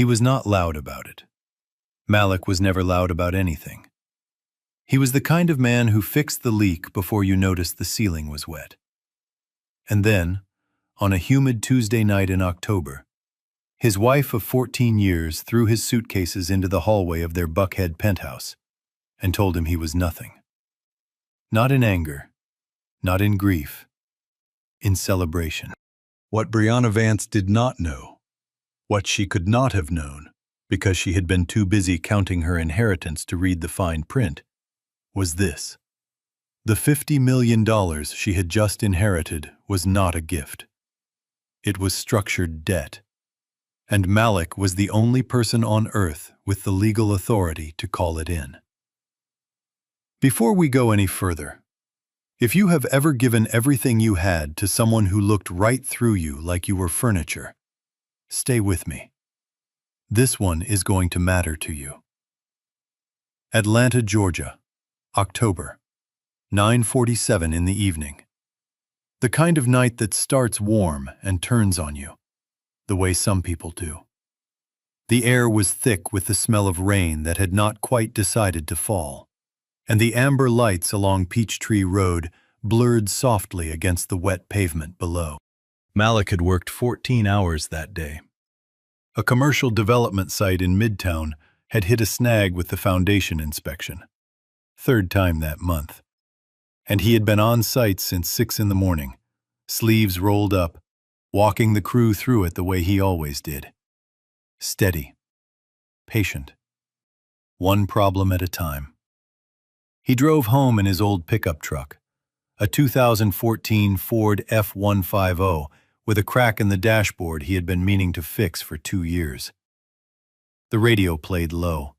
He was not loud about it. Malik was never loud about anything. He was the kind of man who fixed the leak before you noticed the ceiling was wet. And then, on a humid Tuesday night in October, his wife of 14 years threw his suitcases into the hallway of their Buckhead penthouse and told him he was nothing. Not in anger, not in grief, in celebration. What Brianna Vance did not know, what she could not have known because she had been too busy counting her inheritance to read the fine print, was this. The $50 million she had just inherited was not a gift. It was structured debt, and Malik was the only person on earth with the legal authority to call it in. Before we go any further, if you have ever given everything you had to someone who looked right through you like you were furniture, stay with me. This one is going to matter to you. Atlanta, Georgia, October, 9:47 in the evening. The kind of night that starts warm and turns on you, the way some people do. The air was thick with the smell of rain that had not quite decided to fall, and the amber lights along Peachtree Road blurred softly against the wet pavement below. Malik had worked 14 hours that day. A commercial development site in Midtown had hit a snag with the foundation inspection. Third time that month. And he had been on site since 6 in the morning, sleeves rolled up, walking the crew through it the way he always did. Steady. Patient. One problem at a time. He drove home in his old pickup truck, a 2014 Ford F-150 with a crack in the dashboard he had been meaning to fix for 2 years. The radio played low.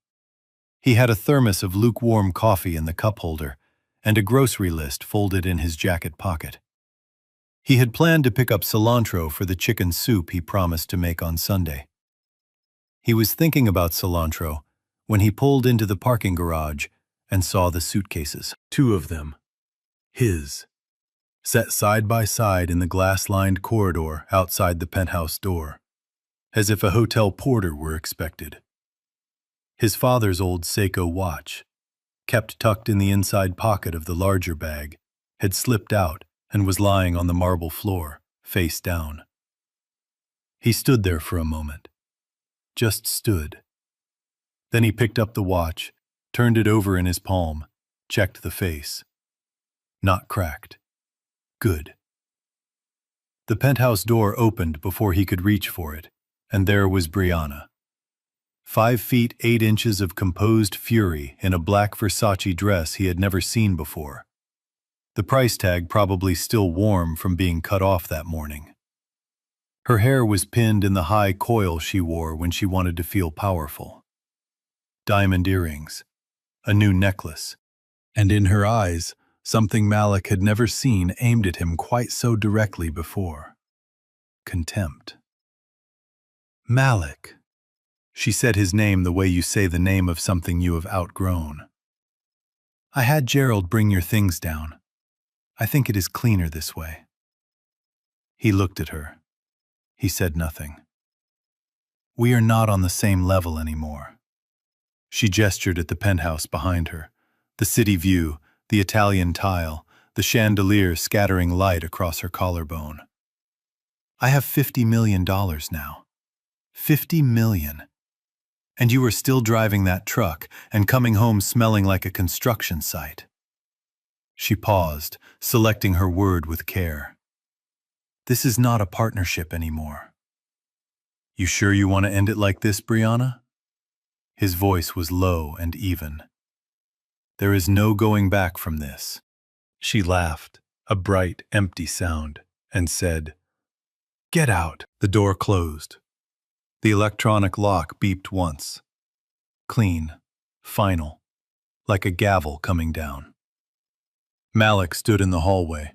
He had a thermos of lukewarm coffee in the cup holder and a grocery list folded in his jacket pocket. He had planned to pick up cilantro for the chicken soup he promised to make on Sunday. He was thinking about cilantro when he pulled into the parking garage and saw the suitcases. 2 of them. His. Set side by side in the glass-lined corridor outside the penthouse door, as if a hotel porter were expected. His father's old Seiko watch, kept tucked in the inside pocket of the larger bag, had slipped out and was lying on the marble floor, face down. He stood there for a moment. Just stood. Then he picked up the watch, turned it over in his palm, checked the face. Not cracked. Good. The penthouse door opened before he could reach for it, and there was Brianna. 5 feet 8 inches of composed fury in a black Versace dress he had never seen before. The price tag probably still warm from being cut off that morning. Her hair was pinned in the high coil she wore when she wanted to feel powerful. Diamond earrings, a new necklace, and in her eyes, something Malik had never seen aimed at him quite so directly before. Contempt. Malik. She said his name the way you say the name of something you have outgrown. I had Gerald bring your things down. I think it is cleaner this way. He looked at her. He said nothing. We are not on the same level anymore. She gestured at the penthouse behind her, the city view, the Italian tile, the chandelier scattering light across her collarbone. I have $50 million now. $50 million. And you are still driving that truck and coming home smelling like a construction site. She paused, selecting her word with care. This is not a partnership anymore. You sure you want to end it like this, Brianna? His voice was low and even. There is no going back from this. She laughed, a bright, empty sound, and said, Get out. The door closed. The electronic lock beeped once. Clean, final, like a gavel coming down. Malik stood in the hallway.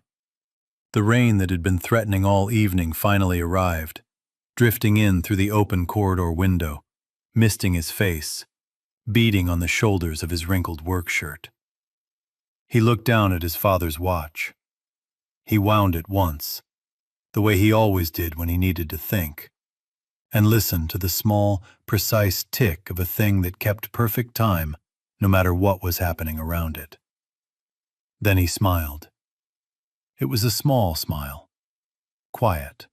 The rain that had been threatening all evening finally arrived, drifting in through the open corridor window, misting his face, beating on the shoulders of his wrinkled work shirt. He looked down at his father's watch. He wound it once, the way he always did when he needed to think, and listen to the small, precise tick of a thing that kept perfect time no matter what was happening around it. Then he smiled. It was a small smile, quiet,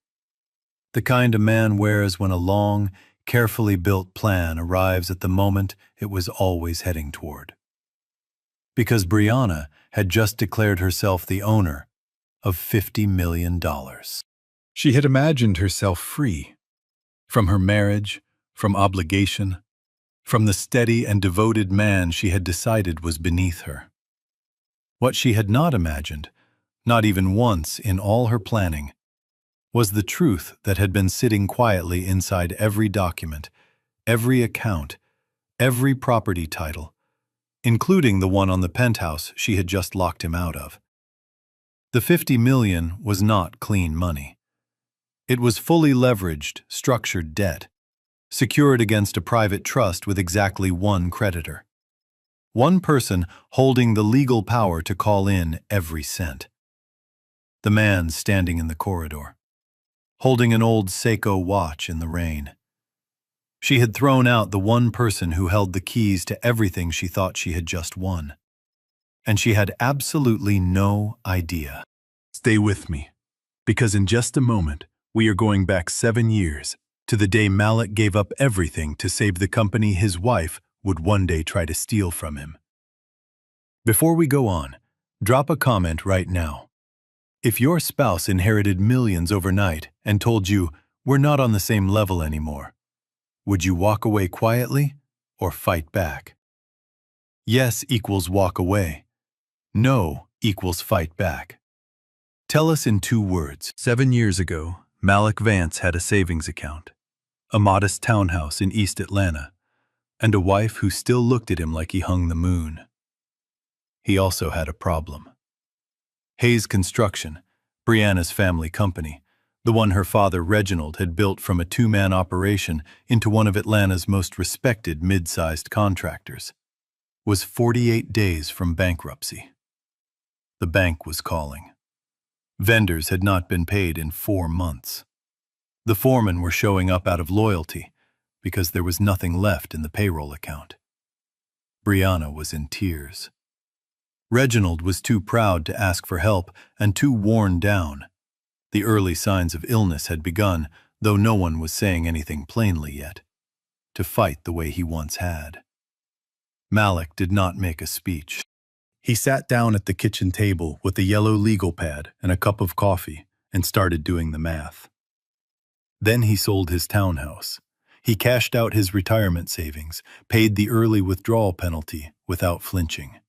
the kind a man wears when a long, carefully built plan arrives at the moment it was always heading toward. Because Brianna had just declared herself the owner of $50 million. She had imagined herself free from her marriage, from obligation, from the steady and devoted man she had decided was beneath her. What she had not imagined, not even once in all her planning, was the truth that had been sitting quietly inside every document, every account, every property title, including the one on the penthouse she had just locked him out of. The $50 million was not clean money. It was fully leveraged, structured debt, secured against a private trust with exactly one creditor. One person holding the legal power to call in every cent. The man standing in the corridor, holding an old Seiko watch in the rain. She had thrown out the one person who held the keys to everything she thought she had just won. And she had absolutely no idea. Stay with me, because in just a moment, we are going back 7 years to the day Malik gave up everything to save the company his wife would one day try to steal from him. Before we go on, drop a comment right now. If your spouse inherited millions overnight and told you, "We're not on the same level anymore," would you walk away quietly or fight back? Yes equals walk away. No equals fight back. Tell us in 2 words. 7 years ago, Malik Vance had a savings account, a modest townhouse in East Atlanta, and a wife who still looked at him like he hung the moon. He also had a problem. Hayes Construction, Brianna's family company, the one her father Reginald had built from a 2-man operation into one of Atlanta's most respected mid-sized contractors, was 48 days from bankruptcy. The bank was calling. Vendors had not been paid in 4 months. The foremen were showing up out of loyalty because there was nothing left in the payroll account. Brianna was in tears. Reginald was too proud to ask for help and too worn down. The early signs of illness had begun, though no one was saying anything plainly yet, to fight the way he once had. Malik did not make a speech. He sat down at the kitchen table with a yellow legal pad and a cup of coffee and started doing the math. Then he sold his townhouse. He cashed out his retirement savings, paid the early withdrawal penalty without flinching.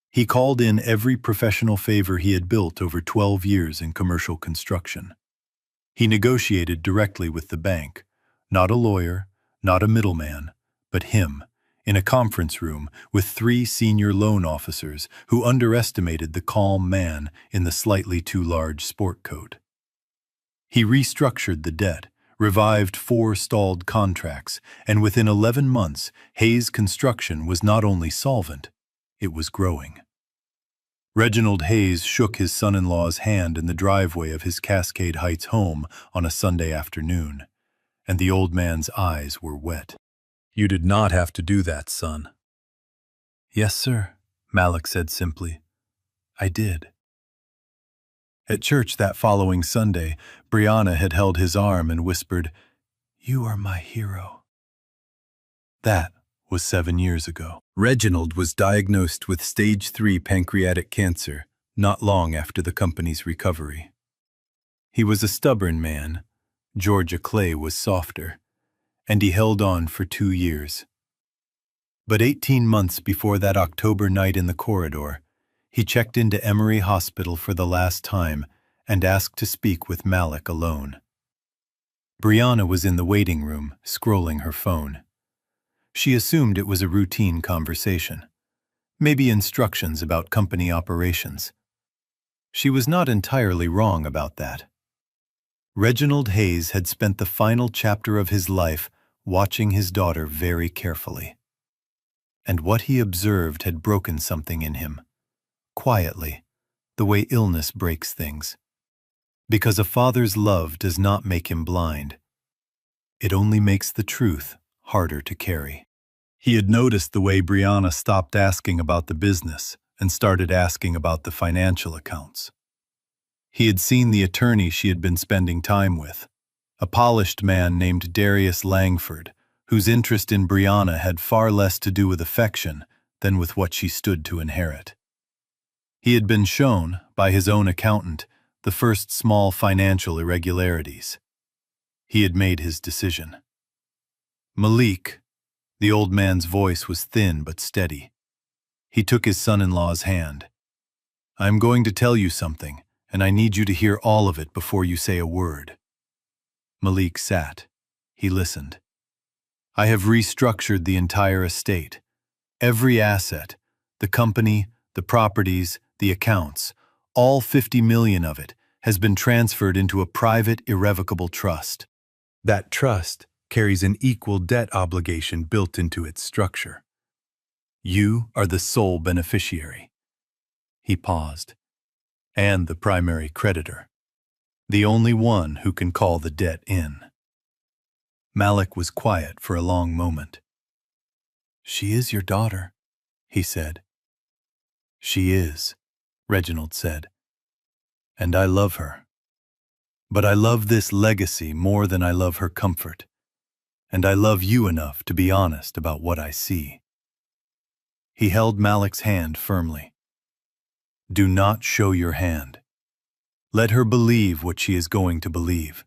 He called in every professional favor he had built over 12 years in commercial construction. He negotiated directly with the bank, not a lawyer, not a middleman, but him, in a conference room with 3 senior loan officers who underestimated the calm man in the slightly too large sport coat. He restructured the debt, revived 4 stalled contracts, and within 11 months, Hayes Construction was not only solvent, it was growing. Reginald Hayes shook his son-in-law's hand in the driveway of his Cascade Heights home on a Sunday afternoon, and the old man's eyes were wet. "You did not have to do that, son." "Yes, sir," Malik said simply. "I did." At church that following Sunday, Brianna had held his arm and whispered, "You are my hero." That was 7 years ago. Reginald was diagnosed with stage 3 pancreatic cancer not long after the company's recovery. He was a stubborn man. Georgia Clay was softer, and he held on for 2 years. But 18 months before that October night in the corridor, he checked into Emory Hospital for the last time and asked to speak with Malik alone. Brianna was in the waiting room, scrolling her phone. She assumed it was a routine conversation, maybe instructions about company operations. She was not entirely wrong about that. Reginald Hayes had spent the final chapter of his life watching his daughter very carefully. And what he observed had broken something in him, quietly, the way illness breaks things. Because a father's love does not make him blind. It only makes the truth harder to carry. He had noticed the way Brianna stopped asking about the business and started asking about the financial accounts. He had seen the attorney she had been spending time with, a polished man named Darius Langford, whose interest in Brianna had far less to do with affection than with what she stood to inherit. He had been shown, by his own accountant, the first small financial irregularities. He had made his decision. Malik, the old man's voice was thin but steady. He took his son-in-law's hand. "I'm going to tell you something, and I need you to hear all of it before you say a word." Malik sat. He listened. "I have restructured the entire estate. Every asset, the company, the properties, the accounts, all 50 million of it, has been transferred into a private, irrevocable trust. That trust carries an equal debt obligation built into its structure. You are the sole beneficiary." He paused. "And the primary creditor. The only one who can call the debt in." Malik was quiet for a long moment. "She is your daughter," he said. "She is," Reginald said. "And I love her. But I love this legacy more than I love her comfort. And I love you enough to be honest about what I see." He held Malik's hand firmly. "Do not show your hand. Let her believe what she is going to believe.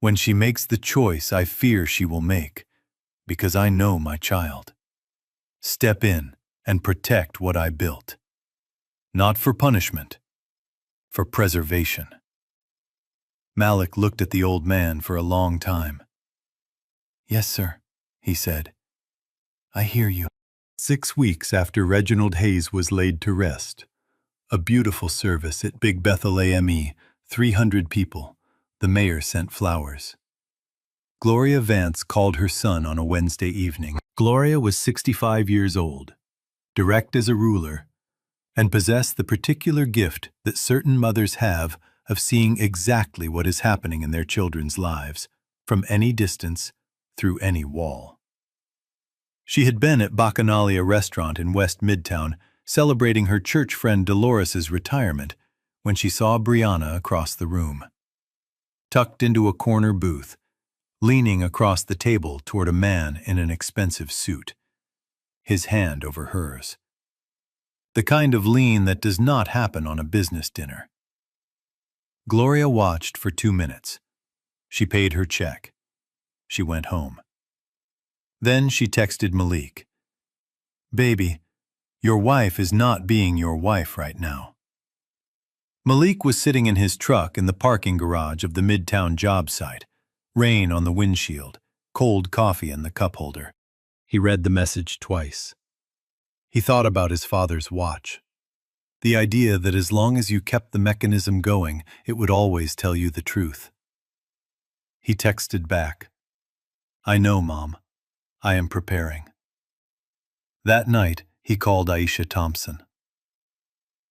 When she makes the choice I fear she will make, because I know my child. Step in and protect what I built. Not for punishment, for preservation." Malik looked at the old man for a long time. "Yes, sir," he said. "I hear you." 6 weeks after Reginald Hayes was laid to rest, a beautiful service at Big Bethel AME, 300 people, the mayor sent flowers. Gloria Vance called her son on a Wednesday evening. Gloria was 65 years old, direct as a ruler, and possessed the particular gift that certain mothers have of seeing exactly what is happening in their children's lives, from any distance, through any wall. She had been at Bacchanalia restaurant in West Midtown, celebrating her church friend Dolores's retirement, when she saw Brianna across the room. Tucked into a corner booth, leaning across the table toward a man in an expensive suit, his hand over hers. The kind of lean that does not happen on a business dinner. Gloria watched for 2 minutes. She paid her check. She went home. Then she texted Malik. "Baby, your wife is not being your wife right now." Malik was sitting in his truck in the parking garage of the Midtown job site, rain on the windshield, cold coffee in the cup holder. He read the message twice. He thought about his father's watch. The idea that as long as you kept the mechanism going, it would always tell you the truth. He texted back, "I know, Mom. I am preparing." That night, he called Aisha Thompson.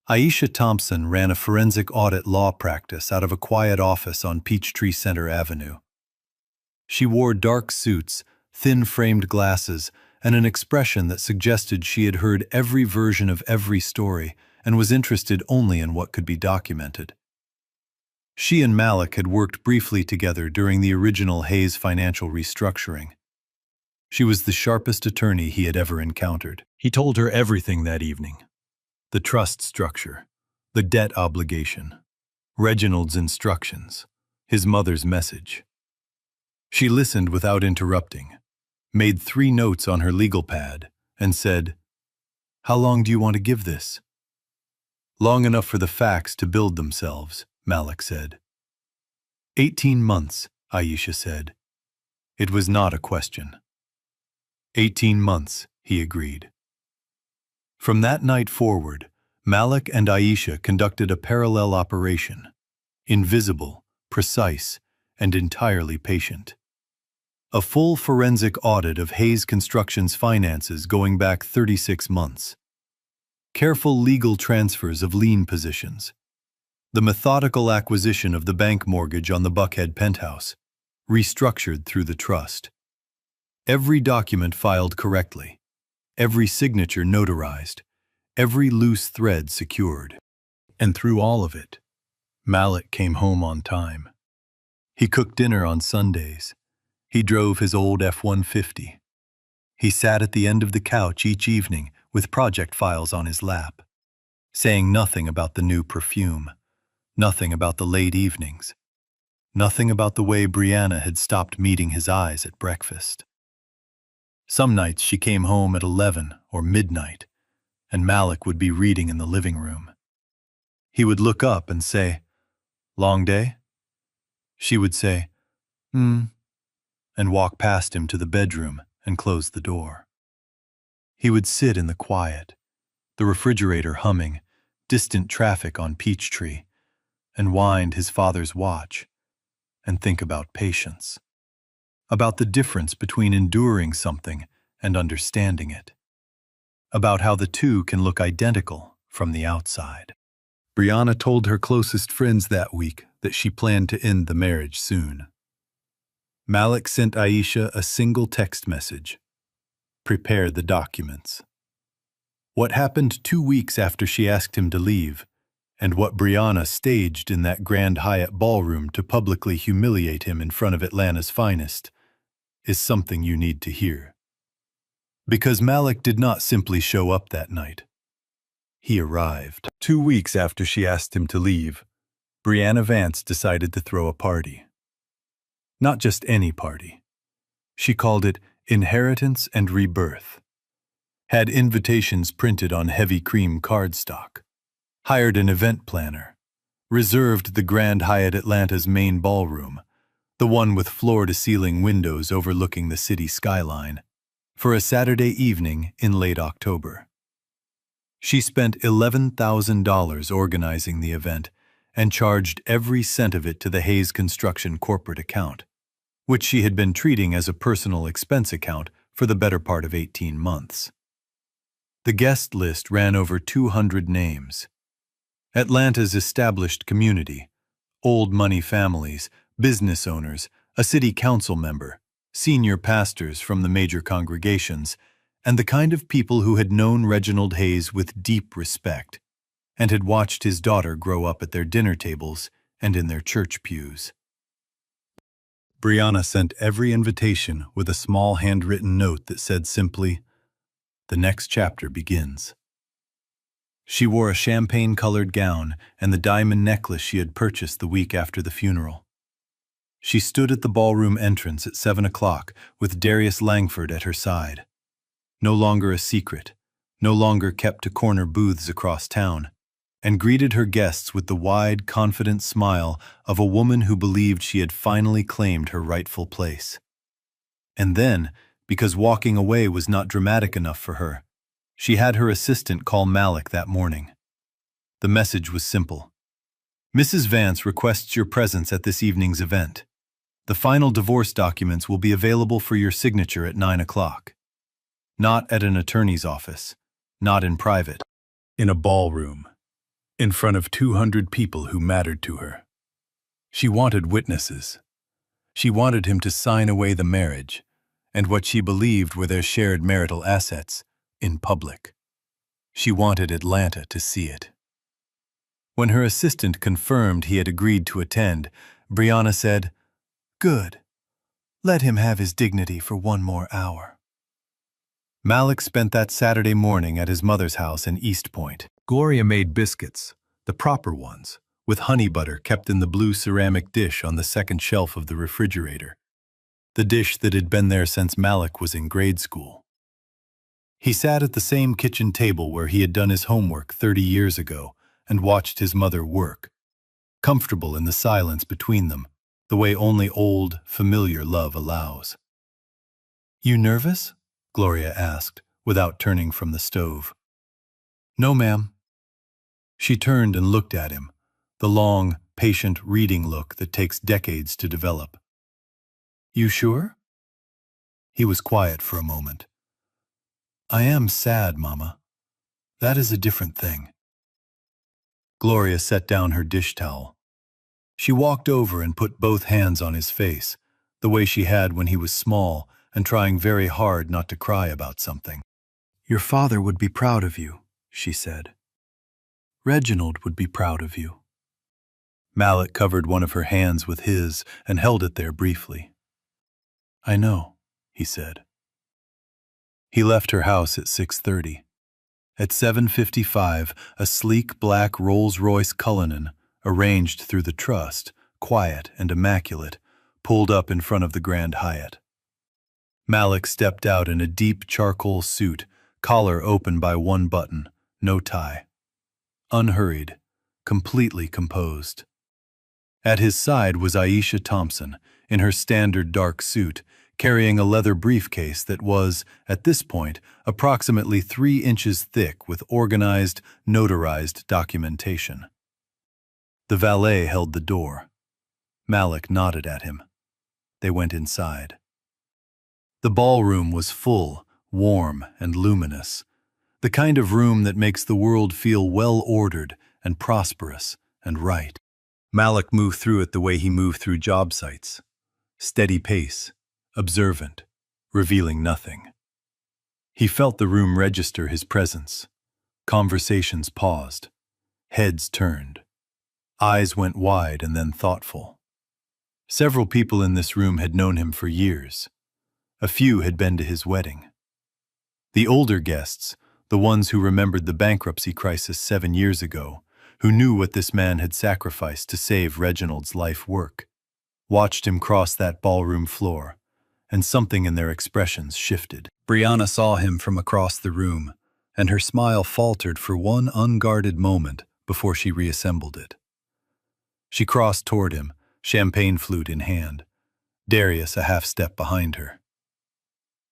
Aisha Thompson ran a forensic audit law practice out of a quiet office on Peachtree Center Avenue. She wore dark suits, thin-framed glasses, and an expression that suggested she had heard every version of every story and was interested only in what could be documented. She and Malik had worked briefly together during the original Hayes financial restructuring. She was the sharpest attorney he had ever encountered. He told her everything that evening. The trust structure, the debt obligation, Reginald's instructions, his mother's message. She listened without interrupting, made 3 notes on her legal pad, and said, "How long do you want to give this?" "Long enough for the facts to build themselves," Malik said. 18 months, Aisha said. It was not a question. 18 months, he agreed. From that night forward, Malik and Aisha conducted a parallel operation, invisible, precise, and entirely patient. A full forensic audit of Hayes Construction's finances going back 36 months. Careful legal transfers of lien positions. The methodical acquisition of the bank mortgage on the Buckhead penthouse. restructured through the trust. Every document filed correctly, every signature notarized, every loose thread secured. And through all of it, Malik came home on time. He cooked dinner on Sundays. He drove his old F-150. He sat at the end of the couch each evening with project files on his lap, saying nothing about the new perfume, nothing about the late evenings, nothing about the way Brianna had stopped meeting his eyes at breakfast. Some nights she came home at 11 or midnight, and Malik would be reading in the living room. He would look up and say, "Long day?" She would say, and walk past him to the bedroom and close the door. He would sit in the quiet, the refrigerator humming, distant traffic on Peachtree, and wind his father's watch, and think about patience, about the difference between enduring something and understanding it, about how the two can look identical from the outside. Brianna told her closest friends that week that she planned to end the marriage soon. Malik sent Aisha a single text message: "Prepare the documents." What happened 2 weeks after she asked him to leave, and what Brianna staged in that Grand Hyatt ballroom to publicly humiliate him in front of Atlanta's finest, is something you need to hear. Because Malik did not simply show up that night. He arrived. 2 weeks after she asked him to leave, Brianna Vance decided to throw a party. Not just any party. She called it Inheritance and Rebirth. Had invitations printed on heavy cream cardstock. Hired an event planner. Reserved the Grand Hyatt Atlanta's main ballroom, the one with floor-to-ceiling windows overlooking the city skyline, for a Saturday evening in late October. She spent $11,000 organizing the event and charged every cent of it to the Hayes Construction corporate account, which she had been treating as a personal expense account for the better part of 18 months. The guest list ran over 200 names. Atlanta's established community, old money families, business owners, a city council member, senior pastors from the major congregations, and the kind of people who had known Reginald Hayes with deep respect and had watched his daughter grow up at their dinner tables and in their church pews. Brianna sent every invitation with a small handwritten note that said simply, "The next chapter begins." She wore a champagne-colored gown and the diamond necklace she had purchased the week after the funeral. She stood at the ballroom entrance at 7 o'clock with Darius Langford at her side. No longer a secret, no longer kept to corner booths across town, and greeted her guests with the wide, confident smile of a woman who believed she had finally claimed her rightful place. And then, because walking away was not dramatic enough for her, she had her assistant call Malik that morning. The message was simple. "Mrs. Vance requests your presence at this evening's event. The final divorce documents will be available for your signature at 9 o'clock. Not at an attorney's office, not in private, in a ballroom, in front of 200 people who mattered to her." She wanted witnesses. She wanted him to sign away the marriage and what she believed were their shared marital assets in public. She wanted Atlanta to see it. When her assistant confirmed he had agreed to attend, Brianna said, "Good. Let him have his dignity for one more hour." Malik spent that Saturday morning at his mother's house in East Point. Gloria made biscuits, the proper ones, with honey butter kept in the blue ceramic dish on the second shelf of the refrigerator, the dish that had been there since Malik was in grade school. He sat at the same kitchen table where he had done his homework 30 years ago and watched his mother work, comfortable in the silence between them, the way only old, familiar love allows. "You nervous?" Gloria asked, without turning from the stove. "No, ma'am." She turned and looked at him, the long, patient reading look that takes decades to develop. "You sure?" He was quiet for a moment. "I am sad, Mama. That is a different thing." Gloria set down her dish towel. She walked over and put both hands on his face, the way she had when he was small and trying very hard not to cry about something. "Your father would be proud of you," she said. "Reginald would be proud of you." Malik covered one of her hands with his and held it there briefly. "I know," he said. He left her house at 6:30. At 7:55, a sleek black Rolls-Royce Cullinan, arranged through the trust, quiet and immaculate, pulled up in front of the Grand Hyatt. Malik stepped out in a deep charcoal suit, collar open by one button, no tie. Unhurried, completely composed. At his side was Aisha Thompson, in her standard dark suit, carrying a leather briefcase that was, at this point, approximately 3 inches thick with organized, notarized documentation. The valet held the door. Malik nodded at him. They went inside. The ballroom was full, warm, and luminous, the kind of room that makes the world feel well-ordered and prosperous and right. Malik moved through it the way he moved through job sites. Steady pace, observant, revealing nothing. He felt the room register his presence. Conversations paused. Heads turned. Eyes went wide and then thoughtful. Several people in this room had known him for years. A few had been to his wedding. The older guests, the ones who remembered the bankruptcy crisis 7 years ago, who knew what this man had sacrificed to save Reginald's life work, watched him cross that ballroom floor, and something in their expressions shifted. Brianna saw him from across the room, and her smile faltered for one unguarded moment before she reassembled it. She crossed toward him, champagne flute in hand, Darius a half step behind her.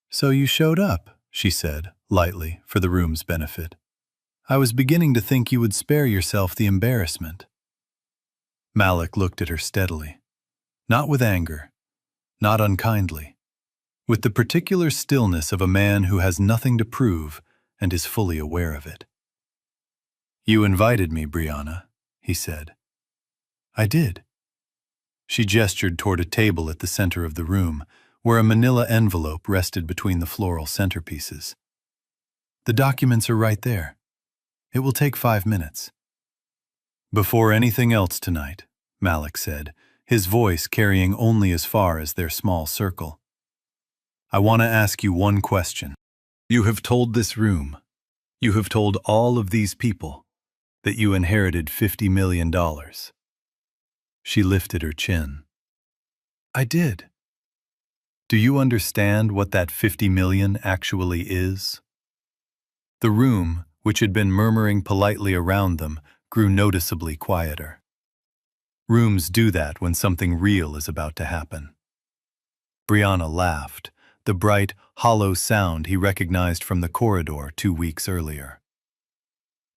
"So you showed up," she said, lightly, for the room's benefit. "I was beginning to think you would spare yourself the embarrassment." Malik looked at her steadily, not with anger, not unkindly, with the particular stillness of a man who has nothing to prove and is fully aware of it. "You invited me, Brianna," he said. "I did." She gestured toward a table at the center of the room, where a manila envelope rested between the floral centerpieces. "The documents are right there. It will take 5 minutes." "Before anything else tonight," Malik said, his voice carrying only as far as their small circle, "I want to ask you one question. You have told this room, you have told all of these people, that you inherited $50 million. She lifted her chin. "I did." "Do you understand what that 50 million actually is?" The room, which had been murmuring politely around them, grew noticeably quieter. Rooms do that when something real is about to happen. Brianna laughed, the bright, hollow sound he recognized from the corridor 2 weeks earlier.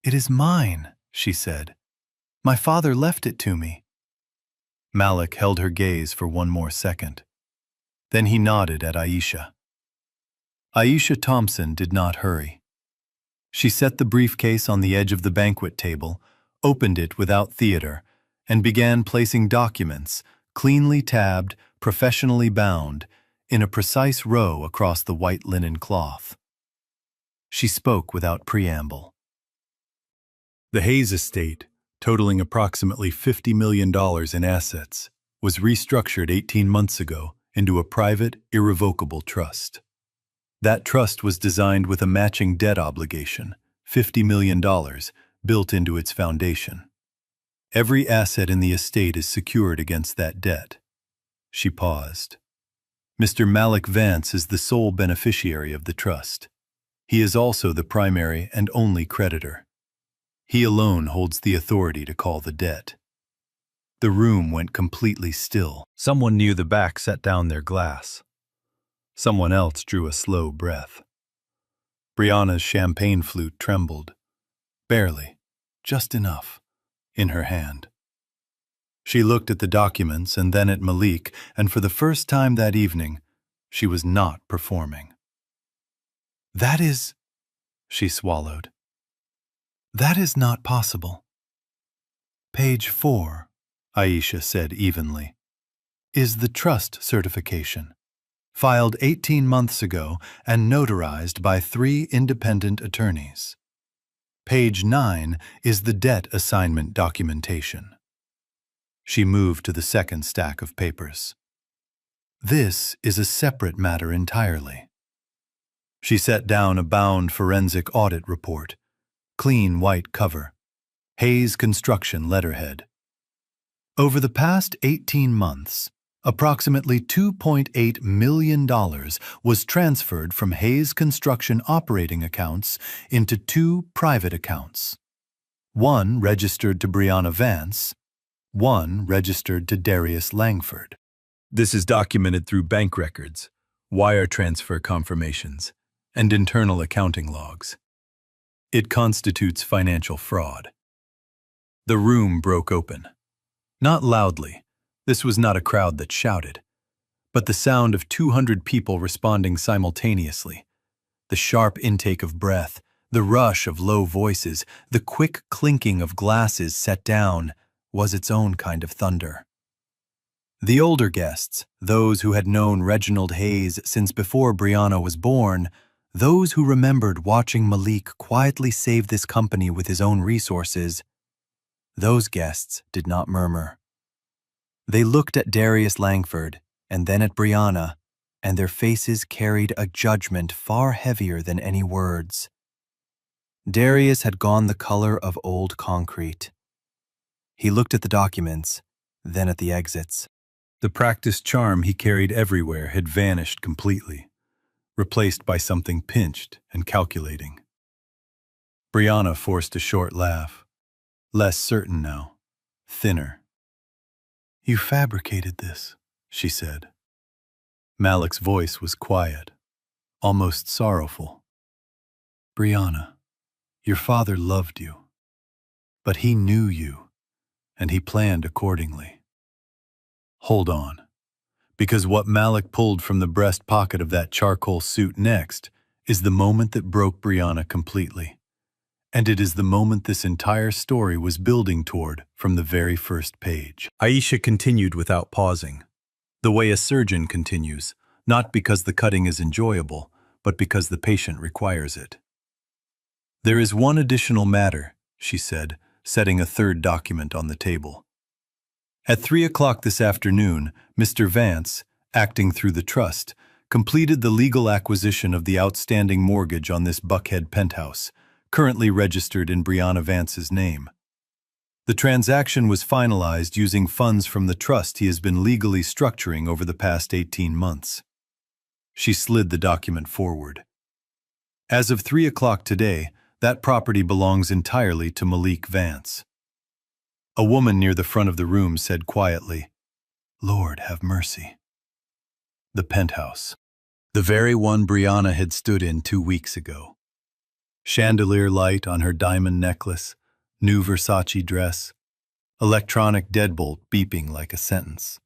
"It is mine," she said. "My father left it to me." Malik held her gaze for one more second. Then he nodded at Aisha. Aisha Thompson did not hurry. She set the briefcase on the edge of the banquet table, opened it without theater, and began placing documents, cleanly tabbed, professionally bound, in a precise row across the white linen cloth. She spoke without preamble. The Hayes estate, totaling approximately $50 million in assets, was restructured 18 months ago into a private, irrevocable trust. That trust was designed with a matching debt obligation, $50 million, built into its foundation. Every asset in the estate is secured against that debt. She paused. Mr. Malik Vance is the sole beneficiary of the trust. He is also the primary and only creditor. He alone holds the authority to call the debt. The room went completely still. Someone near the back set down their glass. Someone else drew a slow breath. Brianna's champagne flute trembled, barely, just enough, in her hand. She looked at the documents and then at Malik, and for the first time that evening, she was not performing. "That is," she swallowed. "That is not possible." "Page 4, Aisha said evenly. is the trust certification, filed 18 months ago and notarized by 3 independent attorneys. Page 9 is the debt assignment documentation. She moved to the second stack of papers. This is a separate matter entirely. She set down a bound forensic audit report, clean white cover, Hayes Construction letterhead. Over the past 18 months, approximately $2.8 million was transferred from Hayes Construction operating accounts into 2 private accounts. One registered to Brianna Vance, one registered to Darius Langford. This is documented through bank records, wire transfer confirmations, and internal accounting logs. It constitutes financial fraud. The room broke open. Not loudly. This was not a crowd that shouted, but the sound of 200 people responding simultaneously. The sharp intake of breath, the rush of low voices, the quick clinking of glasses set down was its own kind of thunder. The older guests, those who had known Reginald Hayes since before Brianna was born, those who remembered watching Malik quietly save this company with his own resources, those guests did not murmur. They looked at Darius Langford and then at Brianna, and their faces carried a judgment far heavier than any words. Darius had gone the color of old concrete. He looked at the documents, then at the exits. The practiced charm he carried everywhere had vanished completely, replaced by something pinched and calculating. Brianna forced a short laugh, less certain now, thinner. "You fabricated this," she said. Malik's voice was quiet, almost sorrowful. "Brianna, your father loved you, but he knew you, and he planned accordingly. Hold on, because what Malik pulled from the breast pocket of that charcoal suit next is the moment that broke Brianna completely. And it is the moment this entire story was building toward from the very first page." Aisha continued without pausing, the way a surgeon continues, not because the cutting is enjoyable, but because the patient requires it. "There is one additional matter," she said, setting a third document on the table. "At 3 o'clock this afternoon, Mr. Vance, acting through the trust, completed the legal acquisition of the outstanding mortgage on this Buckhead penthouse, currently registered in Brianna Vance's name. The transaction was finalized using funds from the trust he has been legally structuring over the past 18 months. She slid the document forward. "As of 3 o'clock today, that property belongs entirely to Malik Vance." A woman near the front of the room said quietly, "Lord have mercy." The penthouse. The very one Brianna had stood in 2 weeks ago. Chandelier light on her diamond necklace, new Versace dress, electronic deadbolt beeping like a sentence,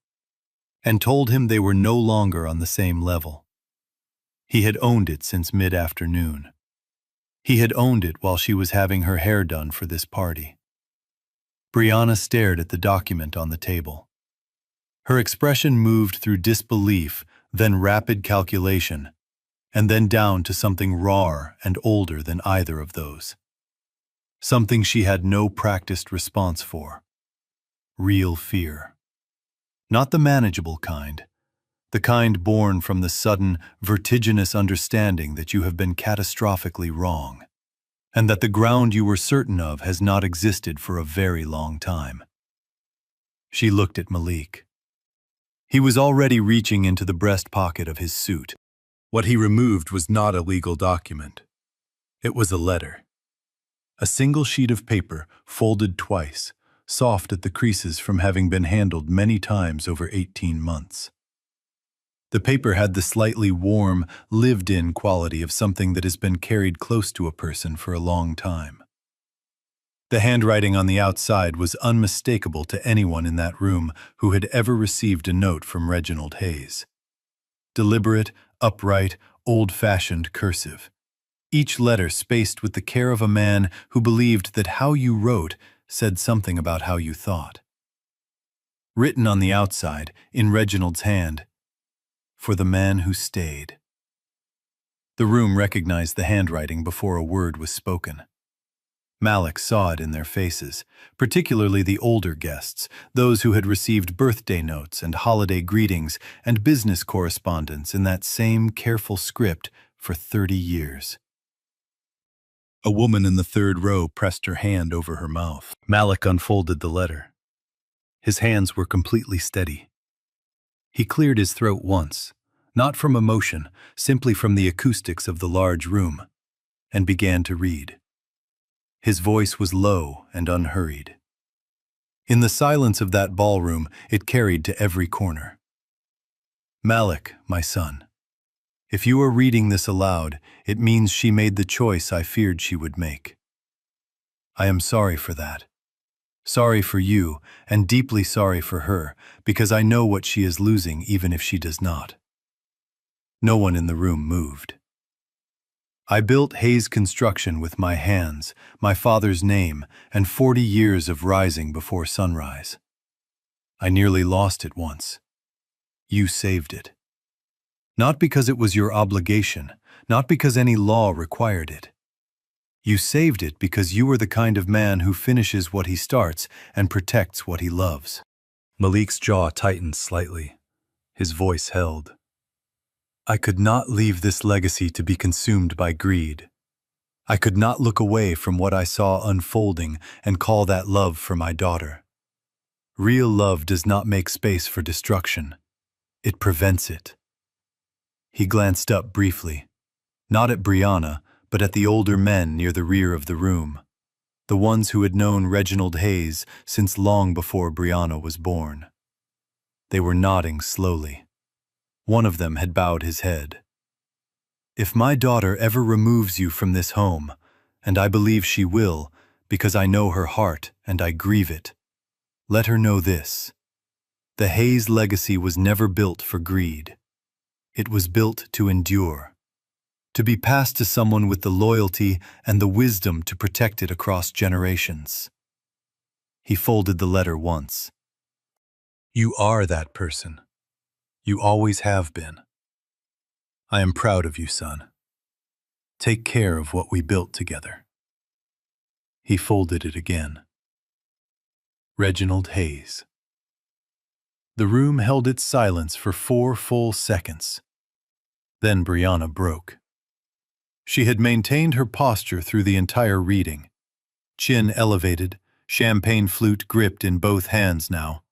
and told him they were no longer on the same level. He had owned it since mid-afternoon. He had owned it while she was having her hair done for this party. Brianna stared at the document on the table. Her expression moved through disbelief, then rapid calculation, and then down to something rawer and older than either of those. Something she had no practiced response for. Real fear. Not the manageable kind, the kind born from the sudden, vertiginous understanding that you have been catastrophically wrong, and that the ground you were certain of has not existed for a very long time. She looked at Malik. He was already reaching into the breast pocket of his suit. What he removed was not a legal document. It was a letter. A single sheet of paper, folded twice, soft at the creases from having been handled many times over 18 months. The paper had the slightly warm, lived-in quality of something that has been carried close to a person for a long time. The handwriting on the outside was unmistakable to anyone in that room who had ever received a note from Reginald Hayes. Deliberate, upright, old-fashioned cursive. Each letter spaced with the care of a man who believed that how you wrote said something about how you thought. written on the outside, in Reginald's hand, "For the man who stayed." The room recognized the handwriting before a word was spoken. Malik saw it in their faces, particularly the older guests, those who had received birthday notes and holiday greetings and business correspondence in that same careful script for 30 years. A woman in the third row pressed her hand over her mouth. Malik unfolded the letter. His hands were completely steady. He cleared his throat once, not from emotion, simply from the acoustics of the large room, and began to read. His voice was low and unhurried. In the silence of that ballroom, it carried to every corner. Malik, my son, if you are reading this aloud, it means she made the choice I feared she would make. I am sorry for that. Sorry for you, and deeply sorry for her, because I know what she is losing even if she does not. No one in the room moved. I built Hayes Construction with my hands, my father's name, and 40 years of rising before sunrise. I nearly lost it once. You saved it. Not because it was your obligation, not because any law required it. You saved it because you are the kind of man who finishes what he starts and protects what he loves. Malik's jaw tightened slightly. His voice held. I could not leave this legacy to be consumed by greed. I could not look away from what I saw unfolding and call that love for my daughter. Real love does not make space for destruction. It prevents it. He glanced up briefly, not at Brianna, but at the older men near the rear of the room, the ones who had known Reginald Hayes since long before Brianna was born. They were nodding slowly. One of them had bowed his head. If my daughter ever removes you from this home, and I believe she will, because I know her heart and I grieve it, let her know this. The Hayes legacy was never built for greed. It was built to endure, to be passed to someone with the loyalty and the wisdom to protect it across generations. He folded the letter once. You are that person. You always have been. I am proud of you, son. Take care of what we built together. He folded it again. Reginald Hayes. The room held its silence for 4 full seconds. Then Brianna broke. She had maintained her posture through the entire reading. Chin elevated, champagne flute gripped in both hands now.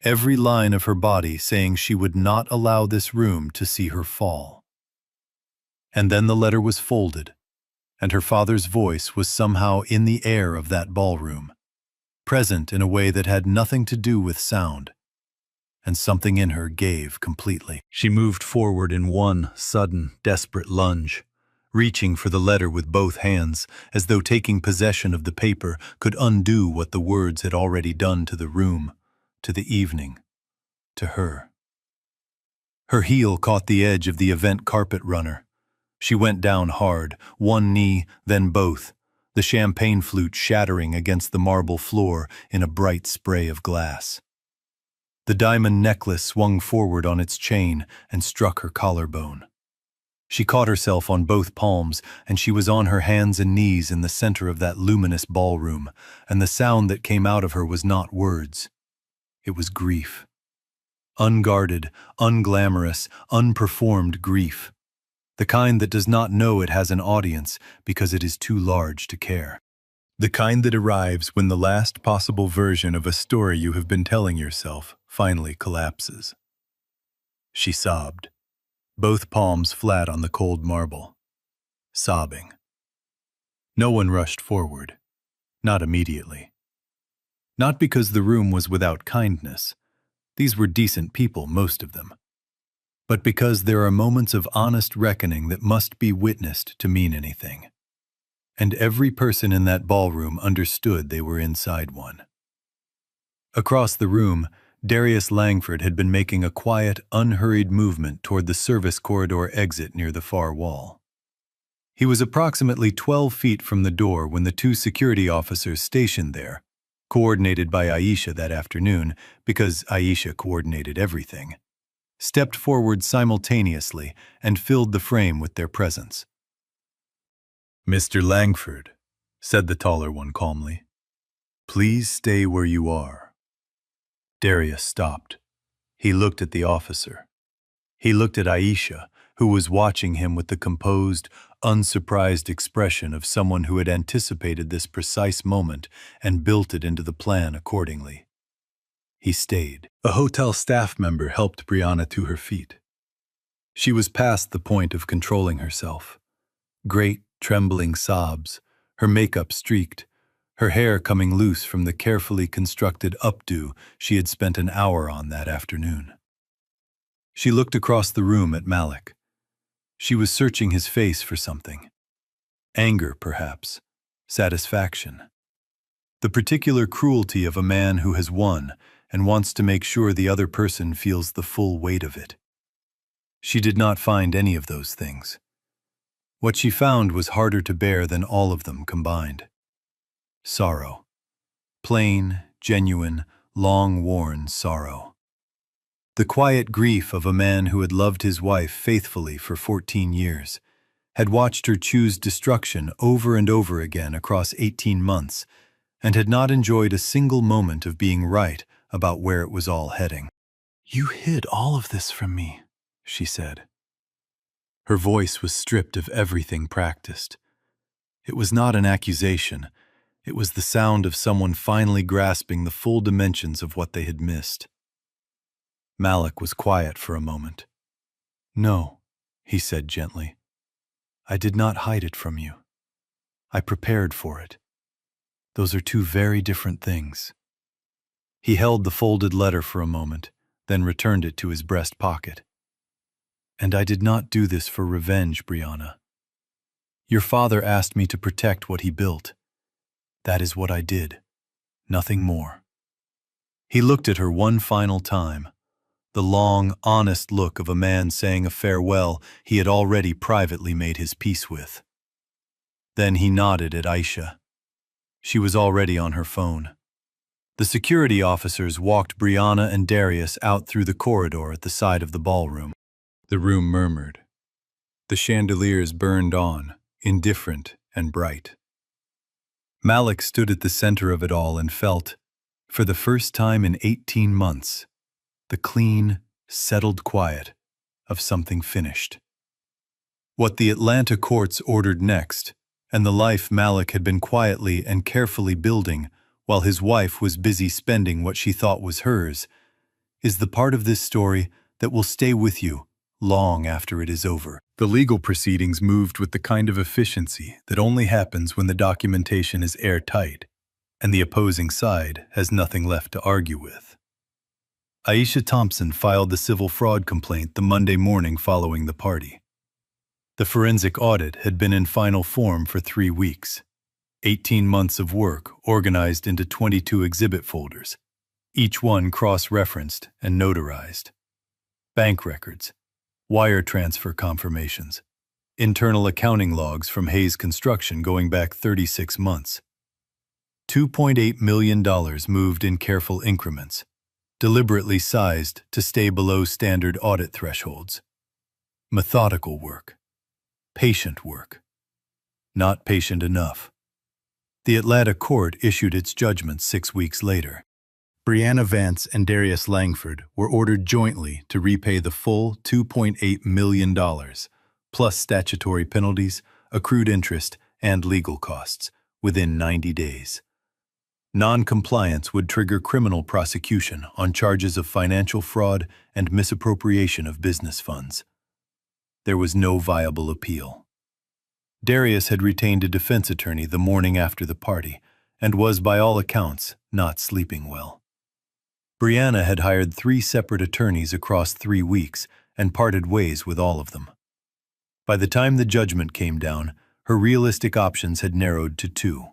Every line of her body saying she would not allow this room to see her fall. And then the letter was folded, and her father's voice was somehow in the air of that ballroom, present in a way that had nothing to do with sound, and something in her gave completely. She moved forward in one sudden, desperate lunge, reaching for the letter with both hands, as though taking possession of the paper could undo what the words had already done to the room, to the evening, to her. Her heel caught the edge of the event carpet runner. She went down hard, one knee, then both, the champagne flute shattering against the marble floor in a bright spray of glass. The diamond necklace swung forward on its chain and struck her collarbone. She caught herself on both palms, and she was on her hands and knees in the center of that luminous ballroom, and the sound that came out of her was not words. It was grief. Unguarded, unglamorous, unperformed grief. The kind that does not know it has an audience because it is too large to care. The kind that arrives when the last possible version of a story you have been telling yourself finally collapses. She sobbed, both palms flat on the cold marble, sobbing. No one rushed forward, not immediately. Not because the room was without kindness. These were decent people, most of them. But because there are moments of honest reckoning that must be witnessed to mean anything. And every person in that ballroom understood they were inside one. Across the room, Darius Langford had been making a quiet, unhurried movement toward the service corridor exit near the far wall. He was approximately 12 feet from the door when the 2 security officers stationed there, coordinated by Aisha that afternoon because Aisha coordinated everything, stepped forward simultaneously and filled the frame with their presence. "Mr. Langford," said the taller one calmly, "please stay where you are." Darius stopped. He looked at the officer. He looked at Aisha, who was watching him with the composed, unsurprised expression of someone who had anticipated this precise moment and built it into the plan accordingly. He stayed. A hotel staff member helped Brianna to her feet. She was past the point of controlling herself. Great, trembling sobs, her makeup streaked, her hair coming loose from the carefully constructed updo she had spent an hour on that afternoon. She looked across the room at Malik. She was searching his face for something. Anger, perhaps. Satisfaction. The particular cruelty of a man who has won and wants to make sure the other person feels the full weight of it. She did not find any of those things. What she found was harder to bear than all of them combined. Sorrow. Plain, genuine, long-worn sorrow. The quiet grief of a man who had loved his wife faithfully for 14 years, had watched her choose destruction over and over again across 18 months, and had not enjoyed a single moment of being right about where it was all heading. "You hid all of this from me," she said. Her voice was stripped of everything practiced. It was not an accusation. It was the sound of someone finally grasping the full dimensions of what they had missed. Malik was quiet for a moment. "No," he said gently. "I did not hide it from you. I prepared for it. Those are two very different things." He held the folded letter for a moment, then returned it to his breast pocket. "And I did not do this for revenge, Brianna. Your father asked me to protect what he built. That is what I did. Nothing more." He looked at her one final time, the long, honest look of a man saying a farewell he had already privately made his peace with. Then he nodded at Aisha. She was already on her phone. The security officers walked Brianna and Darius out through the corridor at the side of the ballroom. The room murmured. The chandeliers burned on, indifferent and bright. Malik stood at the center of it all and felt, for the first time in 18 months, the clean, settled quiet of something finished. What the Atlanta courts ordered next, and the life Malik had been quietly and carefully building while his wife was busy spending what she thought was hers, is the part of this story that will stay with you long after it is over. The legal proceedings moved with the kind of efficiency that only happens when the documentation is airtight, and the opposing side has nothing left to argue with. Aisha Thompson filed the civil fraud complaint the Monday morning following the party. The forensic audit had been in final form for 3 weeks. 18 months of work organized into 22 exhibit folders, each one cross-referenced and notarized. Bank records, wire transfer confirmations, internal accounting logs from Hayes Construction going back 36 months. $2.8 million moved in careful increments, deliberately sized to stay below standard audit thresholds. Methodical work. Patient work. Not patient enough. The Atlanta court issued its judgment 6 weeks later. Brianna Vance and Darius Langford were ordered jointly to repay the full $2.8 million, plus statutory penalties, accrued interest, and legal costs, within 90 days. Non-compliance would trigger criminal prosecution on charges of financial fraud and misappropriation of business funds. There was no viable appeal. Darius had retained a defense attorney the morning after the party and was, by all accounts, not sleeping well. Brianna had hired 3 separate attorneys across 3 weeks and parted ways with all of them. By the time the judgment came down, her realistic options had narrowed to 2: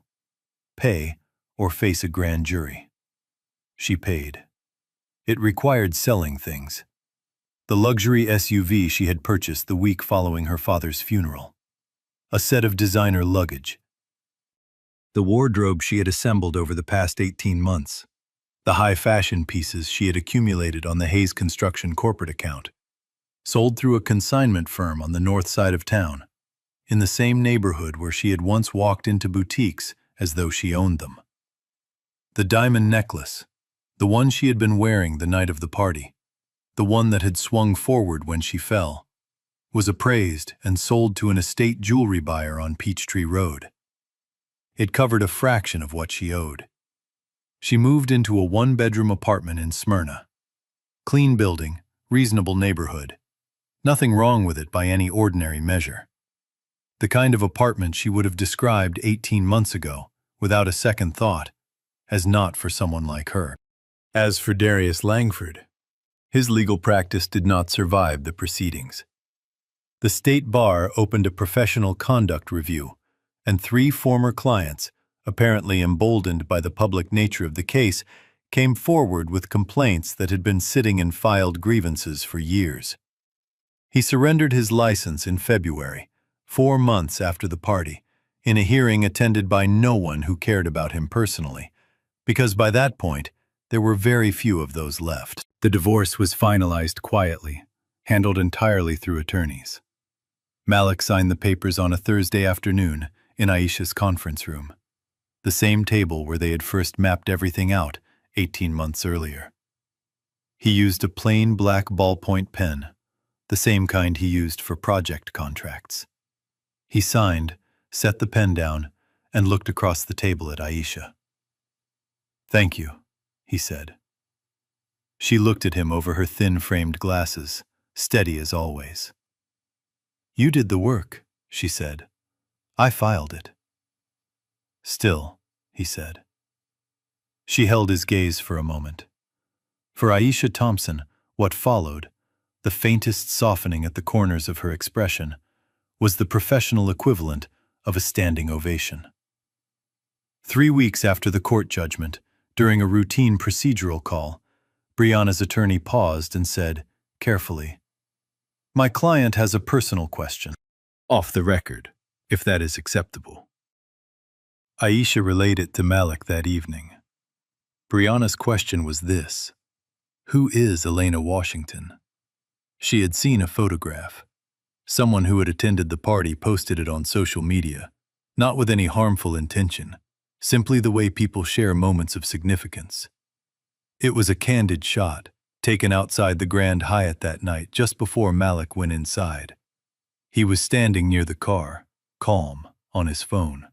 pay or face a grand jury. She paid. It required selling things. The luxury SUV she had purchased the week following her father's funeral. A set of designer luggage. the wardrobe she had assembled over the past 18 months, the high-fashion pieces she had accumulated on the Hayes Construction corporate account, sold through a consignment firm on the north side of town, in the same neighborhood where she had once walked into boutiques as though she owned them. The diamond necklace, the one she had been wearing the night of the party, the one that had swung forward when she fell, was appraised and sold to an estate jewelry buyer on Peachtree Road. It covered a fraction of what she owed. She moved into a one-bedroom apartment in Smyrna. Clean building, reasonable neighborhood. Nothing wrong with it by any ordinary measure. The kind of apartment she would have described 18 months ago, without a second thought, as not for someone like her. As for Darius Langford, his legal practice did not survive the proceedings. The state bar opened a professional conduct review, and 3 former clients, apparently emboldened by the public nature of the case, came forward with complaints that had been sitting in filed grievances for years. He surrendered his license in February, 4 months after the party, in a hearing attended by no one who cared about him personally, because by that point, there were very few of those left. The divorce was finalized quietly, handled entirely through attorneys. Malik signed the papers on a Thursday afternoon in Aisha's conference room, the same table where they had first mapped everything out 18 months earlier. He used a plain black ballpoint pen, the same kind he used for project contracts. He signed, set the pen down, and looked across the table at Aisha. "Thank you," he said. She looked at him over her thin-framed glasses, steady as always. "You did the work," she said. "I filed it." "Still," he said. She held his gaze for a moment. For Aisha Thompson, what followed, the faintest softening at the corners of her expression, was the professional equivalent of a standing ovation. 3 weeks after the court judgment, during a routine procedural call, Brianna's attorney paused and said, carefully, "My client has a personal question. Off the record, if that is acceptable." Aisha relayed it to Malik that evening. Brianna's question was this: who is Elena Washington? She had seen a photograph. Someone who had attended the party posted it on social media, not with any harmful intention, simply the way people share moments of significance. It was a candid shot, taken outside the Grand Hyatt that night just before Malik went inside. He was standing near the car, calm, on his phone.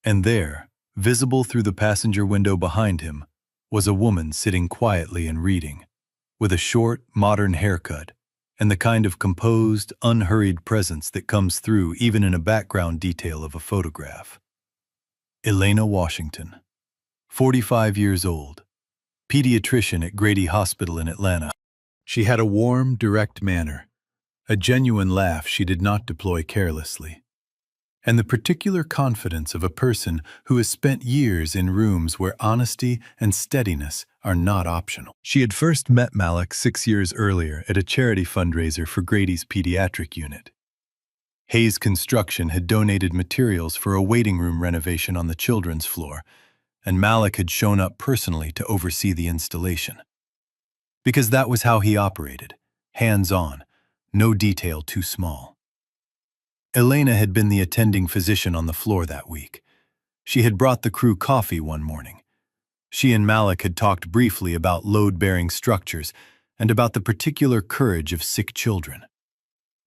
And there, visible through the passenger window behind him, was a woman sitting quietly and reading, with a short, modern haircut, and the kind of composed, unhurried presence that comes through even in a background detail of a photograph. Elena Washington, 45 years old, pediatrician at Grady Hospital in Atlanta. She had a warm, direct manner, a genuine laugh she did not deploy carelessly, and the particular confidence of a person who has spent years in rooms where honesty and steadiness are not optional. She had first met Malik 6 years earlier at a charity fundraiser for Grady's pediatric unit. Hayes Construction had donated materials for a waiting room renovation on the children's floor, and Malik had shown up personally to oversee the installation. Because that was how he operated, hands-on, no detail too small. Elena had been the attending physician on the floor that week. She had brought the crew coffee one morning. She and Malik had talked briefly about load-bearing structures and about the particular courage of sick children.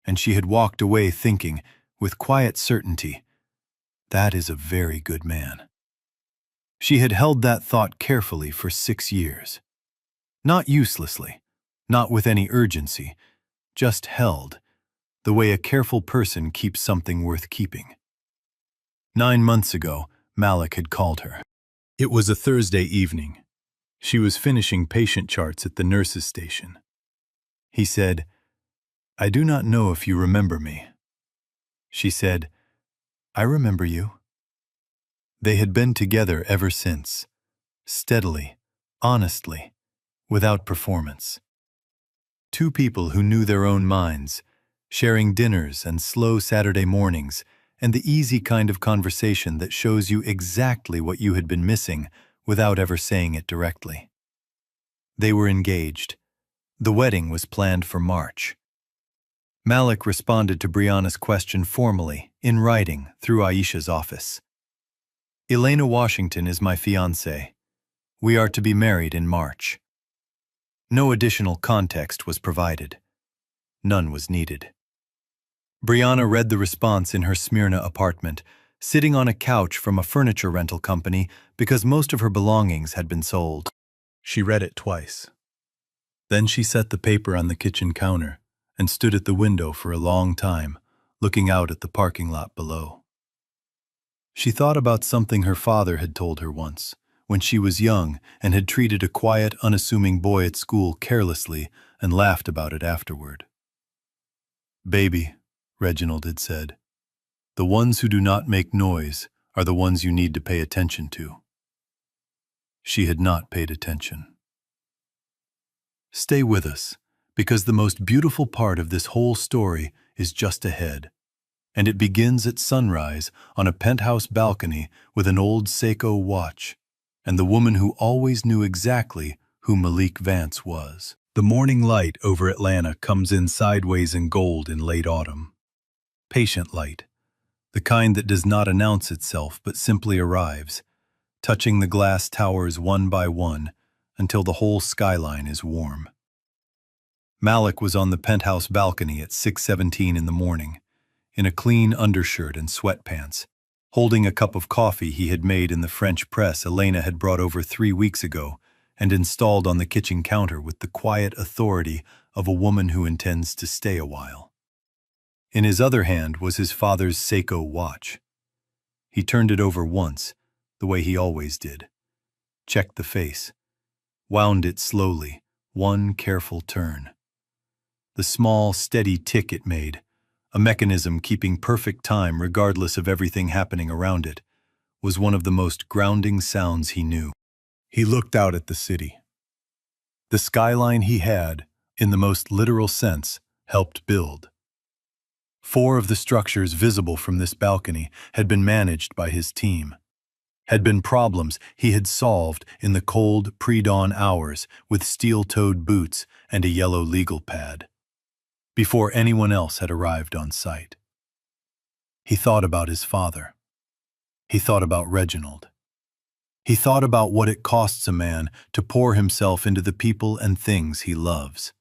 And she had walked away thinking, with quiet certainty, that is a very good man. She had held that thought carefully for 6 years. Not uselessly, not with any urgency, just held, the way a careful person keeps something worth keeping. 9 months ago, Malik had called her. It was a Thursday evening. She was finishing patient charts at the nurse's station. He said, "I do not know if you remember me." She said, "I remember you." They had been together ever since, steadily, honestly, without performance. 2 people who knew their own minds, sharing dinners and slow Saturday mornings and the easy kind of conversation that shows you exactly what you had been missing without ever saying it directly. They were engaged. The wedding was planned for March. Malik responded to Brianna's question formally, in writing, through Aisha's office. Elena Washington is my fiancée. We are to be married in March. No additional context was provided. None was needed. Brianna read the response in her Smyrna apartment, sitting on a couch from a furniture rental company because most of her belongings had been sold. She read it twice. Then she set the paper on the kitchen counter and stood at the window for a long time, looking out at the parking lot below. She thought about something her father had told her once, when she was young and had treated a quiet, unassuming boy at school carelessly and laughed about it afterward. "Baby," Reginald had said, "the ones who do not make noise are the ones you need to pay attention to." She had not paid attention. Stay with us, because the most beautiful part of this whole story is just ahead, and it begins at sunrise on a penthouse balcony with an old Seiko watch and the woman who always knew exactly who Malik Vance was. The morning light over Atlanta comes in sideways in gold in late autumn. Patient light, the kind that does not announce itself but simply arrives, touching the glass towers one by one until the whole skyline is warm. Malik was on the penthouse balcony at 6:17 in the morning, in a clean undershirt and sweatpants, holding a cup of coffee he had made in the French press Elena had brought over 3 weeks ago and installed on the kitchen counter with the quiet authority of a woman who intends to stay a while. In his other hand was his father's Seiko watch. He turned it over once, the way he always did, checked the face, wound it slowly, one careful turn. The small, steady tick it made, a mechanism keeping perfect time regardless of everything happening around it, was one of the most grounding sounds he knew. He looked out at the city. The skyline he had, in the most literal sense, helped build. 4 of the structures visible from this balcony had been managed by his team, had been problems he had solved in the cold, pre-dawn hours with steel-toed boots and a yellow legal pad, before anyone else had arrived on site. He thought about his father. He thought about Reginald. He thought about what it costs a man to pour himself into the people and things he loves,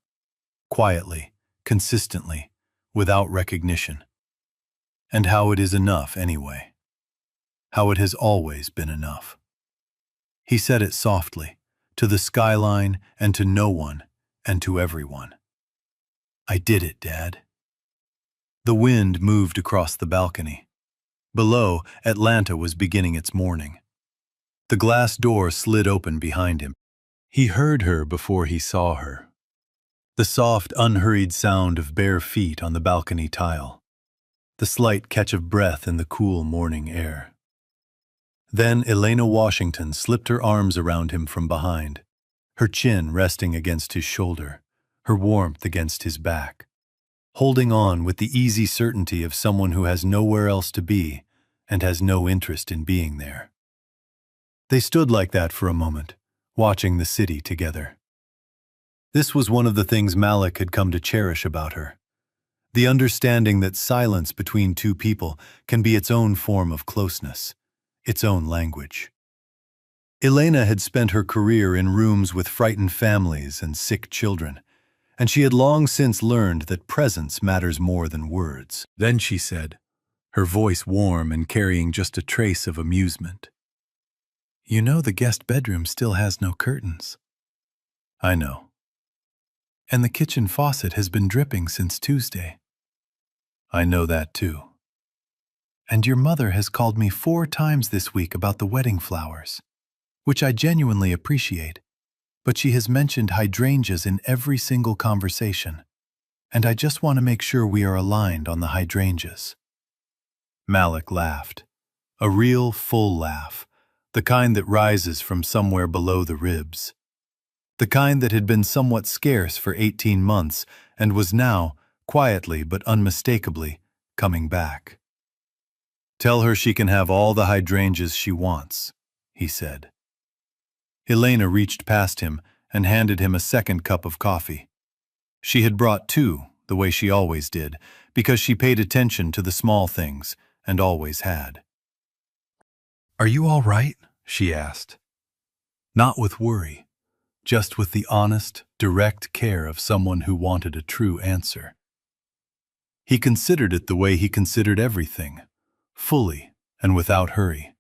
quietly, consistently, without recognition, and how it is enough anyway, how it has always been enough. He said it softly, to the skyline and to no one and to everyone. "I did it, Dad." The wind moved across the balcony. Below, Atlanta was beginning its morning. The glass door slid open behind him. He heard her before he saw her. The soft, unhurried sound of bare feet on the balcony tile. The slight catch of breath in the cool morning air. Then Elena Washington slipped her arms around him from behind, her chin resting against his shoulder, her warmth against his back, holding on with the easy certainty of someone who has nowhere else to be and has no interest in being there. They stood like that for a moment, watching the city together. This was one of the things Malik had come to cherish about her, the understanding that silence between two people can be its own form of closeness, its own language. Elena had spent her career in rooms with frightened families and sick children, and she had long since learned that presence matters more than words. Then she said, her voice warm and carrying just a trace of amusement, "You know the guest bedroom still has no curtains." "I know." "And the kitchen faucet has been dripping since Tuesday." "I know that too." "And your mother has called me 4 times this week about the wedding flowers, which I genuinely appreciate, but she has mentioned hydrangeas in every single conversation, and I just want to make sure we are aligned on the hydrangeas." Malik laughed, a real full laugh, the kind that rises from somewhere below the ribs, the kind that had been somewhat scarce for 18 months and was now, quietly but unmistakably, coming back. Tell her she can have all the hydrangeas she wants, he said. Elena reached past him and handed him a second cup of coffee. She had brought two, the way she always did, because she paid attention to the small things, and always had. "Are you all right?" she asked. Not with worry, just with the honest, direct care of someone who wanted a true answer. He considered it the way he considered everything, fully and without hurry.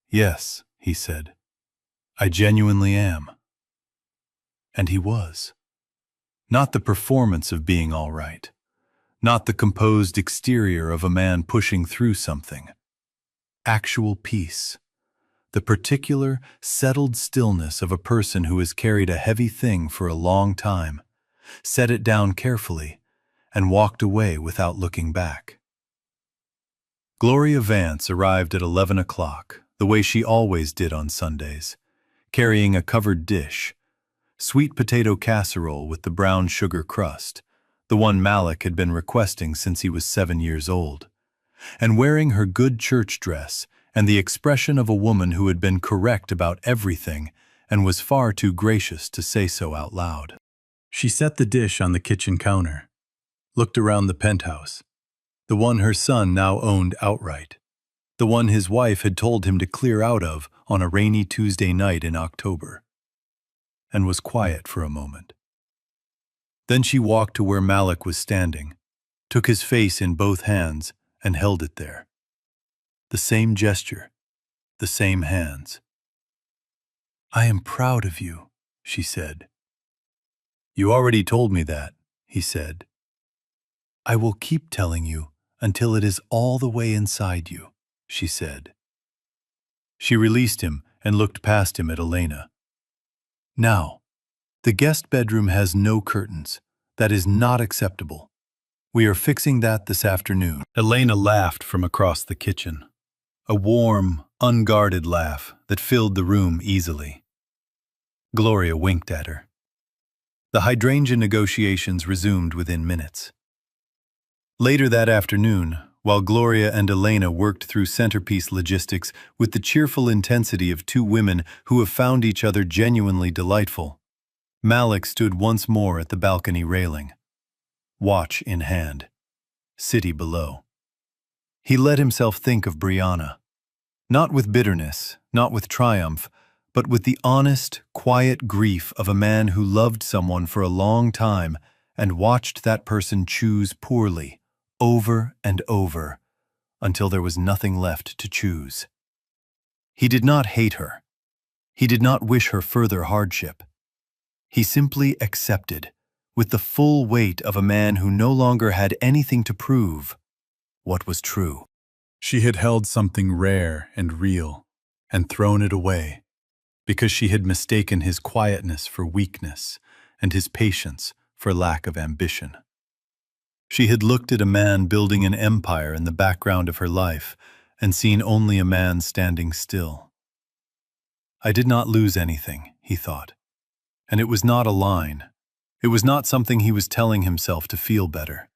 "Yes," he said, "I genuinely am." And he was. Not the performance of being all right, not the composed exterior of a man pushing through something. Actual peace, the particular, settled stillness of a person who has carried a heavy thing for a long time, set it down carefully, and walked away without looking back. Gloria Vance arrived at 11 o'clock, the way she always did on Sundays, carrying a covered dish, sweet potato casserole with the brown sugar crust, the one Malik had been requesting since he was 7 years old, and wearing her good church dress and the expression of a woman who had been correct about everything and was far too gracious to say so out loud. She set the dish on the kitchen counter, looked around the penthouse, the one her son now owned outright, the one his wife had told him to clear out of on a rainy Tuesday night in October, and was quiet for a moment. Then she walked to where Malik was standing, took his face in both hands, and held it there. The same gesture, the same hands. "I am proud of you," she said. "You already told me that," he said. "I will keep telling you until it is all the way inside you," she said. She released him and looked past him at Elena. "Now, the guest bedroom has no curtains. That is not acceptable. We are fixing that this afternoon." Elena laughed from across the kitchen. A warm, unguarded laugh that filled the room easily. Gloria winked at her. The hydrangea negotiations resumed within minutes. Later that afternoon, while Gloria and Elena worked through centerpiece logistics with the cheerful intensity of two women who have found each other genuinely delightful, Malik stood once more at the balcony railing, watch in hand, city below. He let himself think of Brianna, not with bitterness, not with triumph, but with the honest, quiet grief of a man who loved someone for a long time and watched that person choose poorly, over and over, until there was nothing left to choose. He did not hate her. He did not wish her further hardship. He simply accepted, with the full weight of a man who no longer had anything to prove, what was true. She had held something rare and real, and thrown it away, because she had mistaken his quietness for weakness and his patience for lack of ambition. She had looked at a man building an empire in the background of her life and seen only a man standing still. I did not lose anything, he thought, and it was not a line. It was not something he was telling himself to feel better.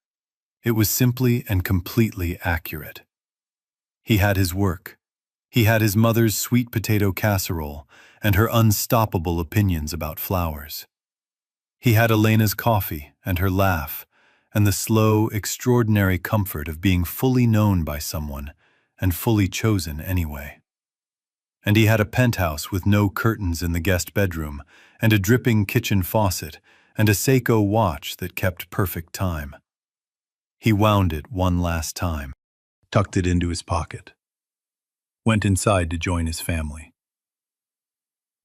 It was simply and completely accurate. He had his work. He had his mother's sweet potato casserole and her unstoppable opinions about flowers. He had Elena's coffee and her laugh and the slow, extraordinary comfort of being fully known by someone and fully chosen anyway. And he had a penthouse with no curtains in the guest bedroom and a dripping kitchen faucet and a Seiko watch that kept perfect time. He wound it one last time, tucked it into his pocket, went inside to join his family.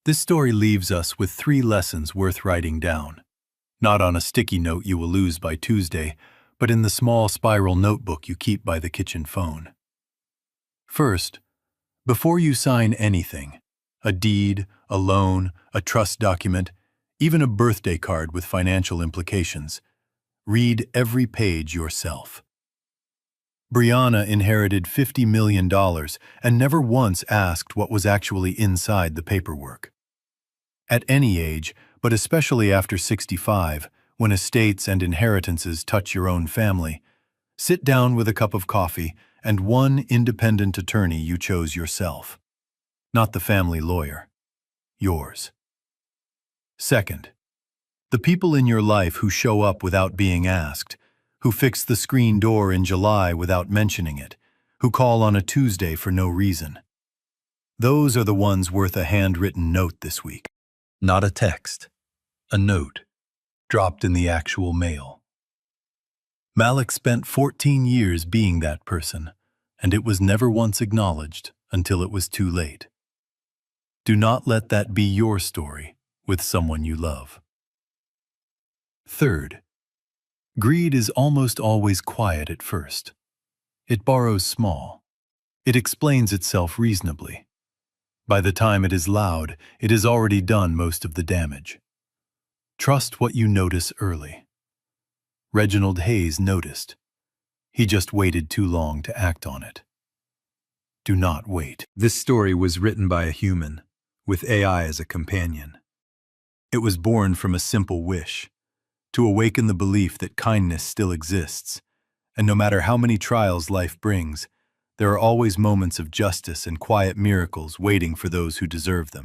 This story leaves us with 3 lessons worth writing down, not on a sticky note you will lose by Tuesday, but in the small spiral notebook you keep by the kitchen phone. First, before you sign anything, a deed, a loan, a trust document, even a birthday card with financial implications, read every page yourself. Brianna inherited $50 million and never once asked what was actually inside the paperwork. At any age, but especially after 65, when estates and inheritances touch your own family, sit down with a cup of coffee and one independent attorney you chose yourself. Not the family lawyer. Yours. Second, the people in your life who show up without being asked, who fix the screen door in July without mentioning it, who call on a Tuesday for no reason. Those are the ones worth a handwritten note this week. Not a text. A note, dropped in the actual mail. Malik spent 14 years being that person, and it was never once acknowledged until it was too late. Do not let that be your story with someone you love. Third, greed is almost always quiet at first. It borrows small. It explains itself reasonably. By the time it is loud, it has already done most of the damage. Trust what you notice early. Reginald Hayes noticed. He just waited too long to act on it. Do not wait. This story was written by a human, with AI as a companion. It was born from a simple wish, to awaken the belief that kindness still exists, and no matter how many trials life brings, there are always moments of justice and quiet miracles waiting for those who deserve them.